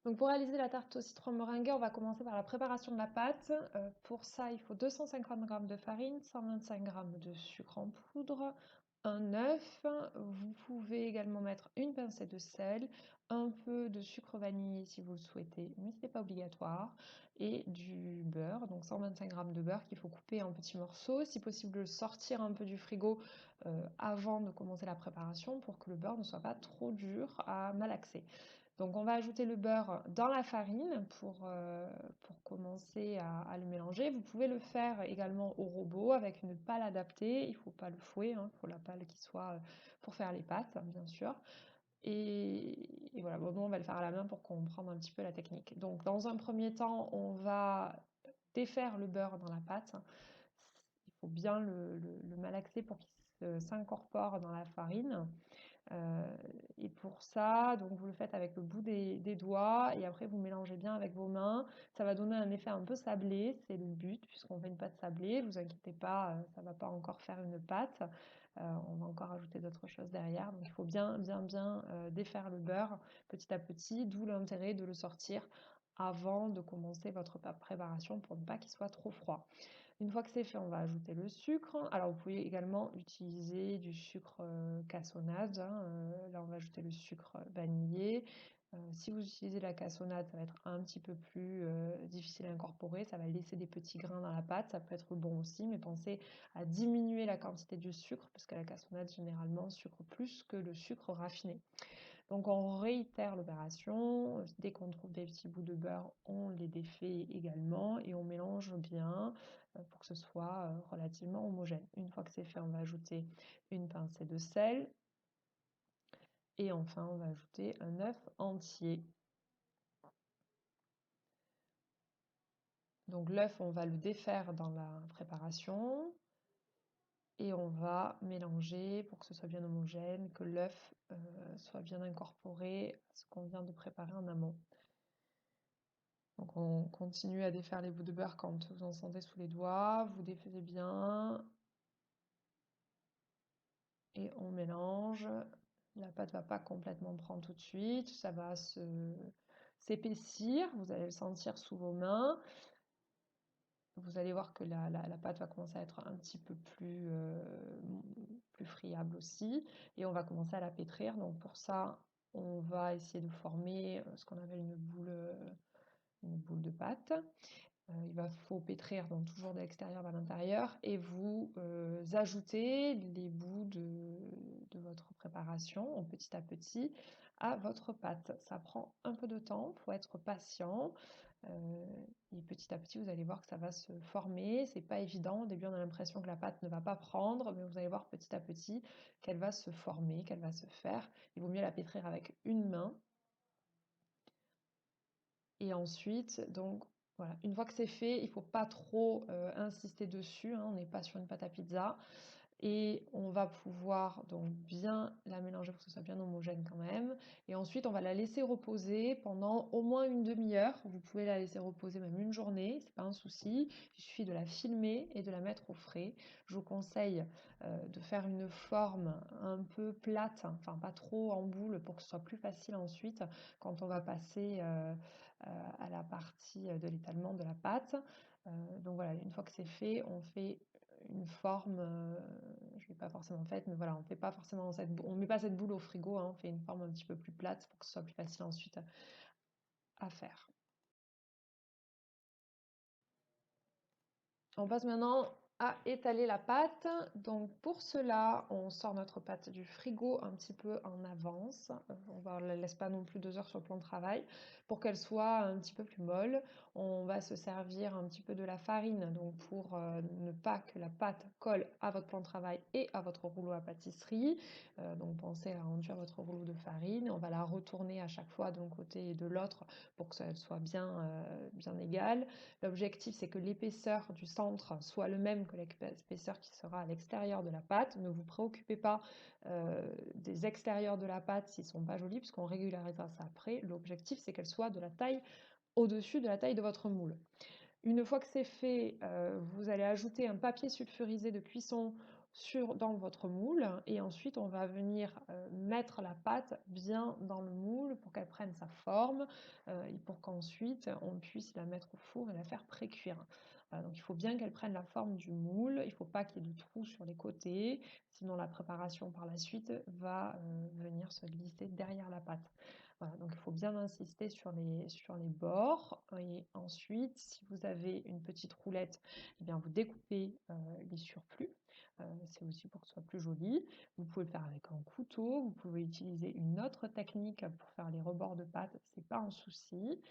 Donc pour réaliser la tarte au citron meringuée, on va commencer par la préparation de la pâte. Pour ça, il faut 250 g de farine, 125 g de sucre en poudre, un œuf. Vous pouvez également mettre une pincée de sel, un peu de sucre vanillé si vous le souhaitez, mais ce n'est pas obligatoire, et du beurre, donc 125 g de beurre qu'il faut couper en petits morceaux. Si possible, le sortir un peu du frigo avant de commencer la préparation pour que le beurre ne soit pas trop dur à malaxer. Donc on va ajouter le beurre dans la farine pour commencer à le mélanger. Vous pouvez le faire également au robot avec une pâle adaptée. Il ne faut pas le fouet, il faut la pâle qui soit pour faire les pâtes, bien sûr. Et voilà, bon, nous, on va le faire à la main pour comprendre un petit peu la technique. Donc dans un premier temps, on va défaire le beurre dans la pâte. Il faut bien le malaxer pour qu'il s'incorpore dans la farine. Euh, et pour ça, donc vous le faites avec le bout des doigts et après vous mélangez bien avec vos mains. Ça va donner un effet un peu sablé, c'est le but puisqu'on fait une pâte sablée. Vous inquiétez pas, ça va pas encore faire une pâte. On va encore ajouter d'autres choses derrière. Donc il faut bien défaire le beurre petit à petit, d'où l'intérêt de le sortir avant de commencer votre préparation pour ne pas qu'il soit trop froid. Une fois que c'est fait, on va ajouter le sucre. Alors vous pouvez également utiliser du sucre cassonade, là, on va ajouter le sucre vanillé. Si vous utilisez la cassonade, ça va être un petit peu plus difficile à incorporer. Ça va laisser des petits grains dans la pâte. Ça peut être bon aussi, mais pensez à diminuer la quantité du sucre, parce que la cassonade, généralement, sucre plus que le sucre raffiné. Donc on réitère l'opération. Dès qu'on trouve des petits bouts de beurre, on les défait également et on mélange bien pour que ce soit relativement homogène. Une fois que c'est fait, on va ajouter une pincée de sel. Et enfin, on va ajouter un œuf entier. Donc l'œuf, on va le défaire dans la préparation. Et on va mélanger pour que ce soit bien homogène, que l'œuf soit bien incorporé à ce qu'on vient de préparer en amont. Donc on continue à défaire les bouts de beurre quand vous en sentez sous les doigts, vous défaisez bien et on mélange. La pâte ne va pas complètement prendre tout de suite, ça va s'épaissir, vous allez le sentir sous vos mains. Vous allez voir que la pâte va commencer à être un petit peu plus friable aussi et on va commencer à la pétrir. Donc pour ça, on va essayer de former ce qu'on appelle une boule de pâte. Il faut pétrir donc toujours de l'extérieur vers l'intérieur et vous ajoutez les bouts de votre préparation petit à petit à votre pâte. Ça prend un peu de temps, il faut être patient et petit à petit vous allez voir que ça va se former. C'est pas évident, au début on a l'impression que la pâte ne va pas prendre, mais vous allez voir petit à petit qu'elle va se former, qu'elle va se faire. Il vaut mieux la pétrir avec une main. Et ensuite, donc voilà, une fois que c'est fait, il ne faut pas trop insister dessus, on n'est pas sur une pâte à pizza. Et on va pouvoir donc bien la mélanger pour que ce soit bien homogène quand même. Et ensuite, on va la laisser reposer pendant au moins une demi-heure. Vous pouvez la laisser reposer même une journée, c'est pas un souci. Il suffit de la filmer et de la mettre au frais. Je vous conseille de faire une forme un peu plate, enfin pas trop en boule pour que ce soit plus facile ensuite quand on va passer à la partie de l'étalement de la pâte. Donc voilà, une fois que c'est fait, on fait une forme, je ne l'ai pas forcément faite, mais voilà, on fait pas forcément on met pas cette boule au frigo, on fait une forme un petit peu plus plate pour que ce soit plus facile ensuite à faire. On passe maintenant à étaler la pâte. Donc pour cela, on sort notre pâte du frigo un petit peu en avance. On ne la laisse pas non plus 2 heures sur le plan de travail pour qu'elle soit un petit peu plus molle. On va se servir un petit peu de la farine donc pour ne pas que la pâte colle à votre plan de travail et à votre rouleau à pâtisserie. Donc pensez à enduire votre rouleau de farine. On va la retourner à chaque fois d'un côté et de l'autre pour que ça soit bien égal. L'objectif, c'est que l'épaisseur du centre soit le même que l'épaisseur qui sera à l'extérieur de la pâte. Ne vous préoccupez pas des extérieurs de la pâte s'ils ne sont pas jolis, puisqu'on régularisera ça après. L'objectif, c'est qu'elle soit de la taille au-dessus de la taille de votre moule. Une fois que c'est fait, vous allez ajouter un papier sulfurisé de cuisson dans votre moule et ensuite on va venir mettre la pâte bien dans le moule pour qu'elle prenne sa forme et pour qu'ensuite on puisse la mettre au four et la faire pré-cuire. Voilà, donc il faut bien qu'elle prenne la forme du moule, il ne faut pas qu'il y ait de trous sur les côtés, sinon la préparation par la suite va venir se glisser derrière la pâte. Voilà, donc il faut bien insister sur les bords et ensuite si vous avez une petite roulette, eh bien vous découpez les surplus. C'est aussi pour que ce soit plus joli. Vous pouvez le faire avec un couteau, vous pouvez utiliser une autre technique pour faire les rebords de pâte, c'est pas un souci.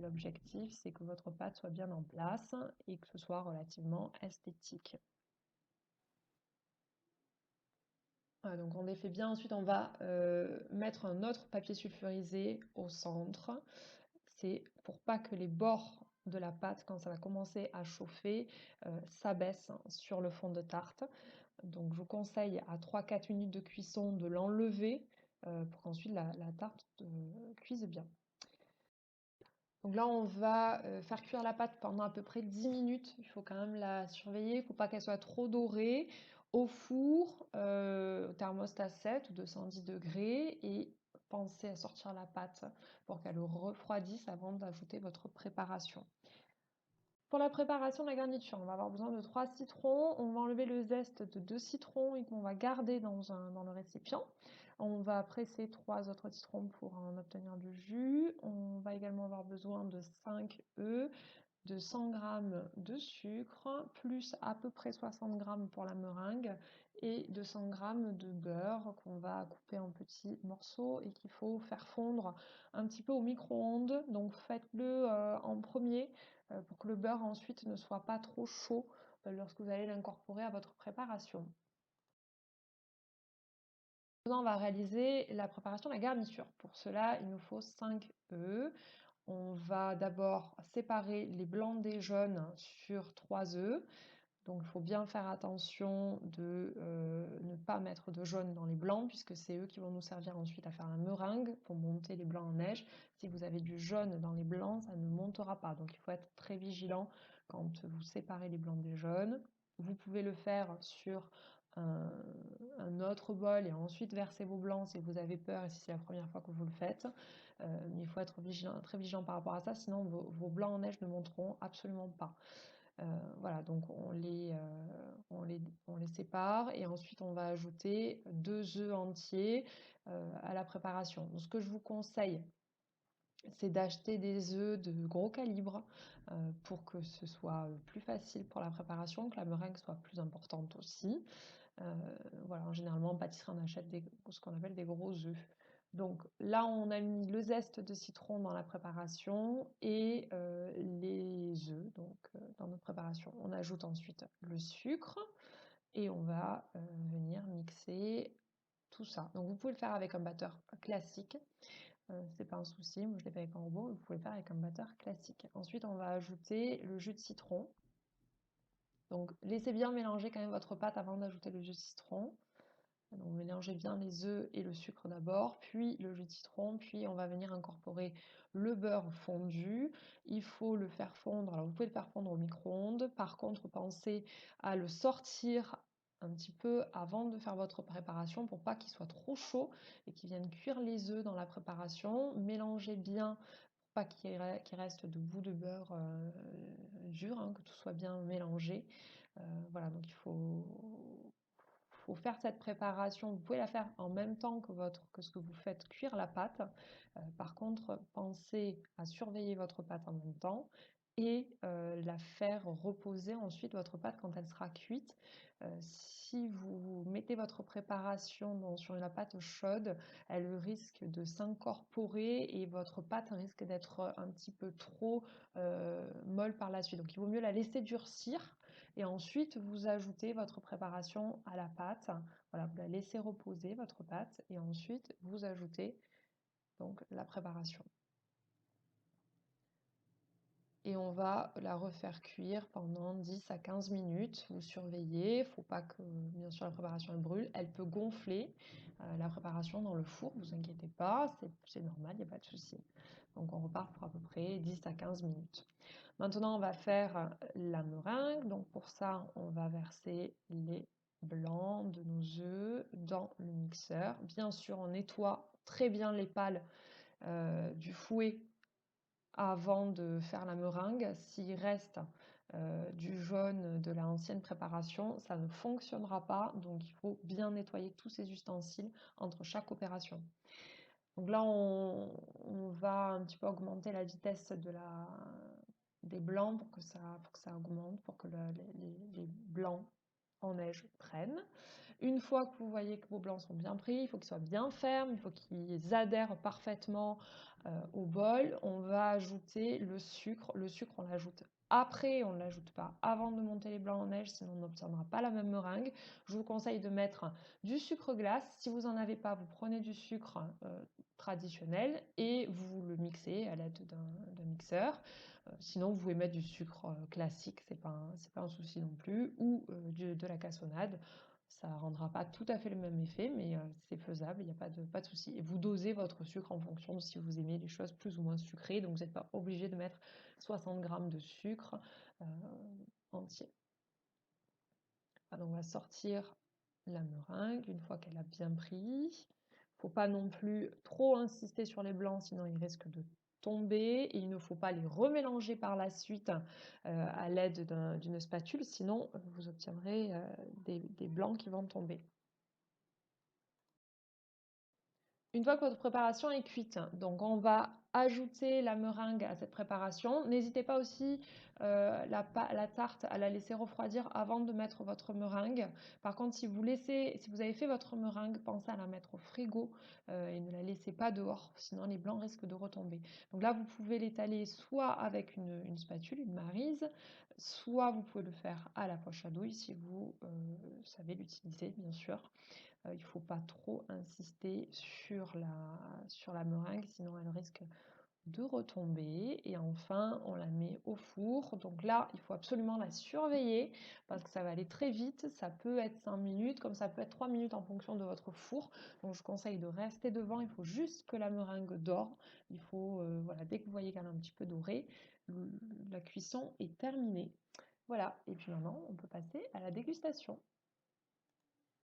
L'objectif c'est que votre pâte soit bien en place et que ce soit relativement esthétique. Voilà, donc on les fait bien, ensuite on va mettre un autre papier sulfurisé au centre. C'est pour pas que les bords de la pâte, quand ça va commencer à chauffer, s'abaissent sur le fond de tarte. Donc je vous conseille à 3-4 minutes de cuisson de l'enlever pour qu'ensuite la tarte cuise bien. Donc là on va faire cuire la pâte pendant à peu près 10 minutes. Il faut quand même la surveiller, il ne faut pas qu'elle soit trop dorée. Au four, au thermostat 7 ou 210 degrés et pensez à sortir la pâte pour qu'elle refroidisse avant d'ajouter votre préparation. Pour la préparation de la garniture, on va avoir besoin de 3 citrons. On va enlever le zeste de 2 citrons et qu'on va garder dans le récipient. On va presser 3 autres citrons pour en obtenir du jus. On va également avoir besoin de 5 œufs, de 100 g de sucre, plus à peu près 60 g pour la meringue et 200 g de beurre qu'on va couper en petits morceaux et qu'il faut faire fondre un petit peu au micro-ondes. Donc faites-le en premier pour que le beurre ensuite ne soit pas trop chaud lorsque vous allez l'incorporer à votre préparation. Maintenant, on va réaliser la préparation de la garniture. Pour cela, il nous faut 5 œufs. On va d'abord séparer les blancs des jaunes sur 3 œufs. Donc il faut bien faire attention de ne pas mettre de jaune dans les blancs puisque c'est eux qui vont nous servir ensuite à faire la meringue pour monter les blancs en neige. Si vous avez du jaune dans les blancs, ça ne montera pas. Donc il faut être très vigilant quand vous séparez les blancs des jaunes. Vous pouvez le faire sur un autre bol et ensuite verser vos blancs si vous avez peur et si c'est la première fois que vous le faites. Mais il faut être très vigilant par rapport à ça, sinon vos blancs en neige ne monteront absolument pas. Voilà, donc on les sépare et ensuite on va ajouter 2 œufs entiers à la préparation. Donc, ce que je vous conseille, c'est d'acheter des œufs de gros calibre pour que ce soit plus facile pour la préparation, que la meringue soit plus importante aussi. Voilà, généralement en pâtisserie on achète ce qu'on appelle des gros œufs. Donc là on a mis le zeste de citron dans la préparation et les œufs dans notre préparation. On ajoute ensuite le sucre et on va venir mixer tout ça. Donc vous pouvez le faire avec un batteur classique, c'est pas un souci, moi je l'ai fait avec un robot, vous pouvez le faire avec un batteur classique. Ensuite on va ajouter le jus de citron. Donc laissez bien mélanger quand même votre pâte avant d'ajouter le jus de citron. Donc mélangez bien les œufs et le sucre d'abord, puis le jus de citron, puis on va venir incorporer le beurre fondu. Il faut le faire fondre, alors vous pouvez le faire fondre au micro-ondes, par contre pensez à le sortir un petit peu avant de faire votre préparation pour pas qu'il soit trop chaud et qu'il vienne cuire les œufs dans la préparation. Mélangez bien pour pas qu'il reste de bout de beurre dur, hein, que tout soit bien mélangé. Voilà, donc il faut faire cette préparation. Vous pouvez la faire en même temps que ce que vous faites cuire la pâte. Par contre, pensez à surveiller votre pâte en même temps et la faire reposer ensuite votre pâte quand elle sera cuite. Si vous mettez votre préparation sur la pâte chaude, elle risque de s'incorporer et votre pâte risque d'être un petit peu trop molle par la suite. Donc il vaut mieux la laisser durcir et ensuite vous ajoutez votre préparation à la pâte. Voilà, vous la laissez reposer votre pâte et ensuite vous ajoutez donc la préparation. Et on va la refaire cuire pendant 10 à 15 minutes. Vous surveillez, il ne faut pas que, bien sûr, la préparation elle brûle. Elle peut gonfler la préparation dans le four, vous inquiétez pas, c'est normal, il n'y a pas de souci. Donc on repart pour à peu près 10 à 15 minutes. Maintenant, on va faire la meringue. Donc pour ça, on va verser les blanc de nos œufs dans le mixeur. Bien sûr, on nettoie très bien les pales du fouet avant de faire la meringue. S'il reste du jaune de l'ancienne préparation, ça ne fonctionnera pas. Donc il faut bien nettoyer tous ces ustensiles entre chaque opération. Donc là, on va un petit peu augmenter la vitesse des blancs pour que ça augmente, pour que les blancs en neige prennent. Une fois que vous voyez que vos blancs sont bien pris, il faut qu'ils soient bien fermes, il faut qu'ils adhèrent parfaitement au bol. On va ajouter le sucre. Le sucre, on l'ajoute après, on ne l'ajoute pas avant de monter les blancs en neige, sinon on n'obtiendra pas la même meringue. Je vous conseille de mettre du sucre glace. Si vous n'en avez pas, vous prenez du sucre traditionnel et vous le mixez à l'aide d'un mixeur. Sinon, vous pouvez mettre du sucre classique, c'est pas un souci non plus, ou de la cassonade. Ça ne rendra pas tout à fait le même effet, mais c'est faisable, il n'y a pas de souci. Et vous dosez votre sucre en fonction de si vous aimez les choses plus ou moins sucrées, donc vous n'êtes pas obligé de mettre 60 g de sucre euh, entier. Alors, on va sortir la meringue une fois qu'elle a bien pris. Il ne faut pas non plus trop insister sur les blancs, sinon ils risquent de tomber. Et il ne faut pas les remélanger par la suite à l'aide d'une spatule, sinon vous obtiendrez des blancs qui vont tomber. Une fois que votre préparation est cuite, donc on va ajouter la meringue à cette préparation. N'hésitez pas aussi la tarte à la laisser refroidir avant de mettre votre meringue. Par contre, si vous avez fait votre meringue, pensez à la mettre au frigo et ne la laissez pas dehors, sinon les blancs risquent de retomber. Donc là, vous pouvez l'étaler soit avec une spatule, une maryse, soit vous pouvez le faire à la poche à douille si vous savez l'utiliser, bien sûr. Il ne faut pas trop insister sur la meringue, sinon elle risque de retomber. Et enfin, on la met au four. Donc là, il faut absolument la surveiller parce que ça va aller très vite. Ça peut être 5 minutes, comme ça peut être 3 minutes en fonction de votre four. Donc je conseille de rester devant. Il faut juste que la meringue dore. Il faut, voilà, dès que vous voyez qu'elle est un petit peu dorée, la cuisson est terminée. Voilà, et puis maintenant, on peut passer à la dégustation.